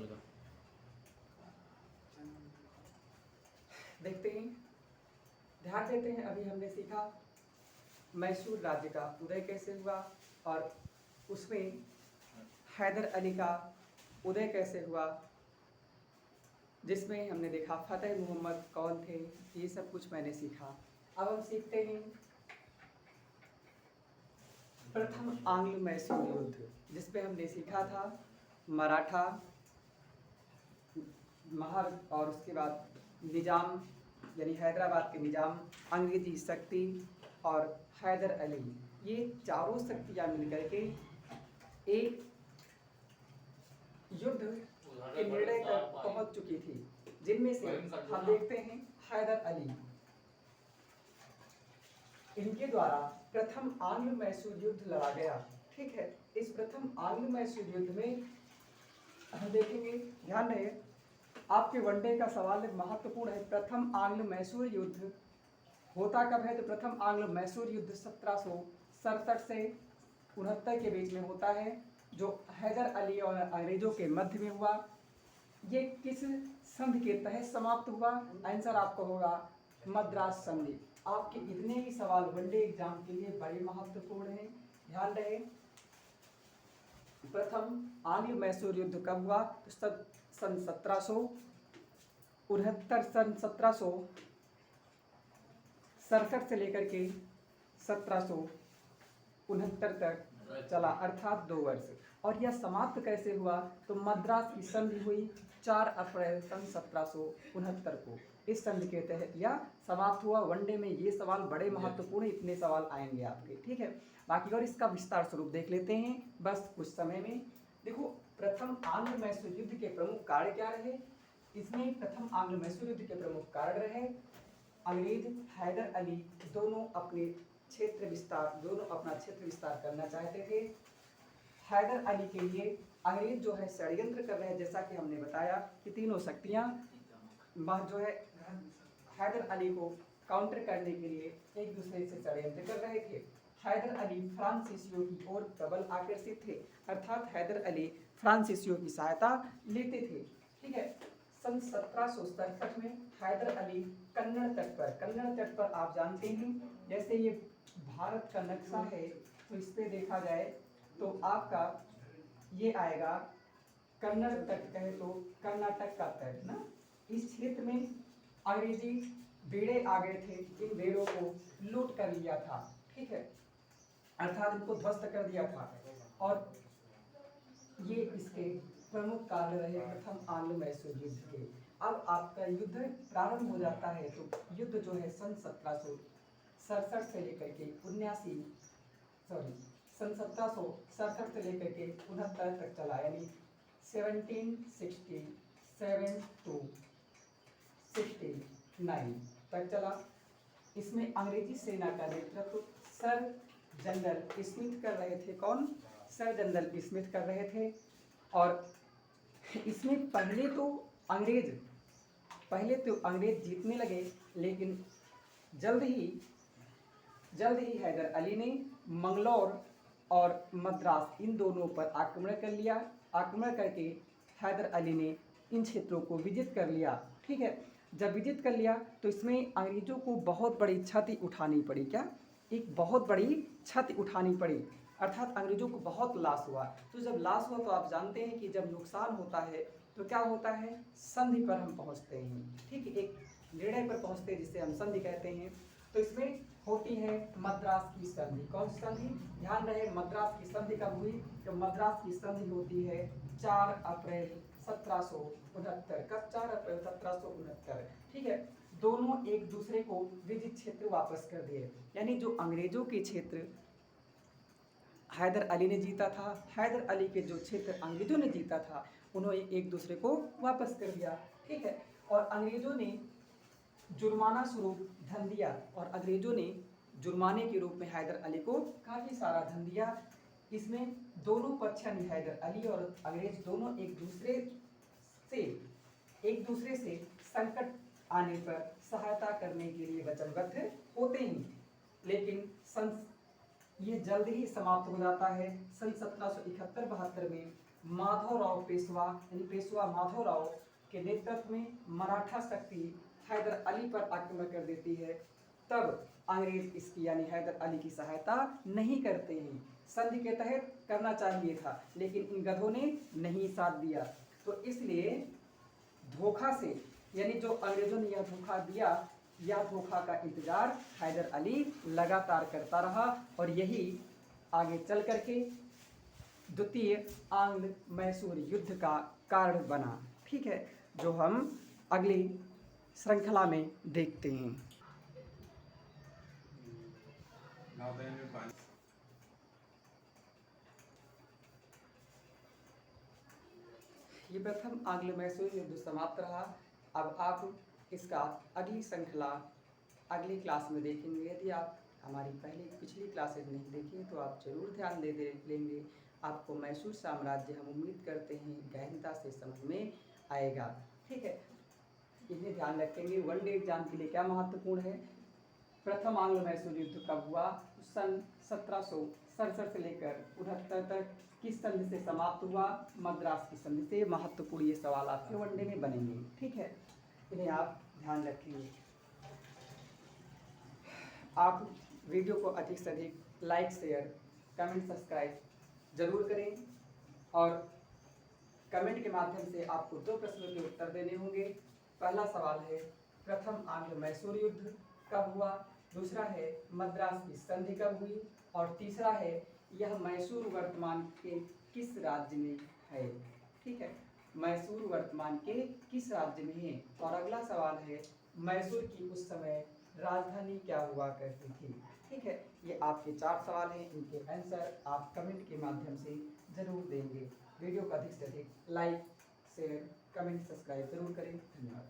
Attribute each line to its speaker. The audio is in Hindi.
Speaker 1: चलेगा।
Speaker 2: देखते हैं, ध्यान देते हैं। अभी हमने सीखा मैसूर राज्य का उदय कैसे हुआ और उसमें हैदर अली का उदय कैसे हुआ, जिसमें हमने देखा फतेह मोहम्मद कौन थे, ये सब कुछ मैंने सीखा। अब हम सीखते हैं प्रथम आंग्ल मैसूर युद्ध, जिसपे हमने सीखा था मराठा और उसके बाद निजाम यानी हैदराबाद के निजाम, अंग्रेजी शक्ति और हैदर अली, ये चारों शक्तियाँ मिलकर के एक युद्ध के निर्णय तक पहुंच चुकी थी, जिनमें से हम देखते हैं हैदर अली, इनके द्वारा प्रथम आंग्ल मैसूर युद्ध लड़ा गया। ठीक है, इस प्रथम आंग्ल मैसूर युद्ध में हम देखेंगे, ध्यान रहे आपके वनडे का सवाल महत्वपूर्ण है। प्रथम आंग्ल मैसूर युद्ध होता कब है? तो प्रथम आंग्ल मैसूर युद्ध 1767 से 69 के बीच में होता है, जो हैदर अली और अंग्रेजों के मध्य में हुआ। ये किस संधि के तहत समाप्त हुआ? आंसर आपको होगा मद्रास संधि। आपके इतने ही सवाल वनडे एग्जाम के लिए बड़े महत्वपूर्ण हैं, ध्यान रहे। प्रथम आंग्ल मैसूर युद्ध कब हुआ? तो सन 1769, सन 1767 से लेकर के 1769 तक चला, अर्थात 2 वर्ष। और यह समाप्त कैसे हुआ? तो मद्रास की संधि हुई 4 अप्रैल सन 1769 को। इस संधि के तहत यह समाप्त हुआ। वनडे में ये सवाल बड़े महत्वपूर्ण, इतने सवाल आएंगे आपके। ठीक है, बाकी और इसका विस्तार स्वरूप देख लेते हैं बस कुछ समय में। देखो, प्रथम आंग्ल मैसूर युद्ध के प्रमुख कार्य क्या रहे? इसमें प्रथम आंग्ल मैसूर युद्ध के प्रमुख कारण रहे अंग्रेज हैदर अली दोनों अपना क्षेत्र विस्तार करना चाहते थे। हैदर अली के लिए अंग्रेज जो है षड्यंत्र कर रहे हैं, जैसा कि हमने बताया कि तीनों शक्तियां जो है हैदर अली को काउंटर करने के लिए एक दूसरे से षड्यंत्र कर रहे थे। हैदर अली फ्रांसीसियों की ओर प्रबल आकर्षित थे, अर्थात हैदर अली फ्रांसीसियों की सहायता लेते थे। ठीक है, सन 1767 में हैदर अली कन्नड़ तट पर आप जानते हैं, जैसे ये भारत का नक्शा है तो इस पे देखा जाए तो आपका ये आएगा कन्नड़ तट, कहे तो कर्नाटक का तट ना। इस क्षेत्र में अंग्रेजी बेड़े आ गए थे, इन बेड़ों को लूट कर लिया था। ठीक है, अर्थात इनको ध्वस्त कर दिया था। और ये इसके प्रमुख कारण रहे प्रथम आंग्ल मैसूर युद्ध के। अब आपका युद्ध प्रारंभ हो जाता है, तो युद्ध जो है सन 1767 से लेकर के 1767 से लेकर के 69 तक चला, यानी 1767 to 69 तक चला। इसमें अंग्रेजी सेना का नेतृत्व सर जनरल स्मिथ कर रहे थे। कौन? सर जनरल स्मिथ कर रहे थे। और इसमें पहले तो अंग्रेज जीतने लगे, लेकिन जल्द ही हैदर अली ने मंगलौर और मद्रास इन दोनों पर आक्रमण कर लिया। आक्रमण करके हैदर अली ने इन क्षेत्रों को विजित कर लिया। ठीक है, जब विजित कर लिया तो इसमें अंग्रेजों को बहुत बड़ी क्षति उठानी पड़ी। क्या? एक बहुत बड़ी क्षति उठानी पड़ी, अर्थात अंग्रेजों को बहुत लॉस हुआ। तो जब लॉस हुआ तो आप जानते हैं कि जब नुकसान होता है तो क्या होता है? संधि पर हम पहुंचते हैं। ठीक है, एक निर्णय पर पहुंचते हैं जिसे हम संधि कहते हैं। तो इसमें होती है मद्रास की संधि। कौन सी संधि? ध्यान रहे, मद्रास की संधि कब हुई? तो मद्रास की संधि होती है 4 अप्रैल 1769। कब? 4 अप्रैल 1769। ठीक है, दोनों एक दूसरे को विजित क्षेत्र वापस कर दिए, यानी जो अंग्रेजों के क्षेत्र हैदर अली ने जीता था, हैदर अली के जो क्षेत्र अंग्रेजों ने जीता था, उन्होंने एक दूसरे को वापस कर दिया। ठीक है, और अंग्रेजों ने जुर्माना स्वरूप धन दिया, और अंग्रेजों ने जुर्माने के रूप में हैदर अली को काफ़ी सारा धन दिया। इसमें दोनों पक्ष यानी हैदर अली और अंग्रेज दोनों एक दूसरे से संकट आने पर सहायता करने के लिए वचनबद्ध होते हैं, लेकिन ये जल्द ही समाप्त हो जाता है। सन 1771-72 में माधवराव पेशवा यानी पेशवा माधवराव के नेतृत्व में मराठा शक्ति हैदर अली पर आक्रमण कर देती है, तब अंग्रेज इसकी यानी हैदर अली की सहायता नहीं करते हैं। संधि के तहत करना चाहिए था, लेकिन इन गधों ने नहीं साथ दिया। तो इसलिए धोखा से यानी जो अंग्रेजों ने यह धोखा दिया, यह धोखा का इंतजार हैदर अली लगातार करता रहा और यही आगे चल करके द्वितीय आंग्ल मैसूर युद्ध का कारण बना। ठीक है, जो हम अगली श्रृंखला में देखते हैं। ये प्रथम आंग्ल मैसूर युद्ध समाप्त रहा। अब आप इसका अगली श्रृंखला अगली क्लास में देखेंगे। यदि आप हमारी पिछली क्लासेज नहीं देखी तो आप जरूर ध्यान दे लेंगे। आपको मैसूर साम्राज्य हम उम्मीद करते हैं गहनता से समझ में आएगा। ठीक है, इन्हें ध्यान रखेंगे। वन डे एग्जाम के लिए क्या महत्वपूर्ण है, प्रथम आंग्ल मैसूर युद्ध कब हुआ, सन 1767 से लेकर 69 तक किस संधि से समाप्त हुआ, मद्रास की संधि से। महत्वपूर्ण ये सवाल आपके वनडे में बनेंगे। ठीक है, इन्हें आप ध्यान रखेंगे। आप वीडियो को अधिक से अधिक लाइक, शेयर, कमेंट, सब्सक्राइब जरूर करें और कमेंट के माध्यम से आपको 2 प्रश्नों के उत्तर देने होंगे। पहला सवाल है प्रथम आंग्ल मैसूर युद्ध कब हुआ, दूसरा है मद्रास की संधि कब हुई और तीसरा है यह मैसूर वर्तमान के किस राज्य में है। ठीक है, मैसूर वर्तमान के किस राज्य में है। और अगला सवाल है मैसूर की उस समय राजधानी क्या हुआ करती थी। ठीक है, ये आपके 4 सवाल हैं। इनके आंसर आप कमेंट के माध्यम से जरूर देंगे। वीडियो को अधिक से अधिक लाइक, शेयर, कमेंट, सब्सक्राइब जरूर करें। धन्यवाद।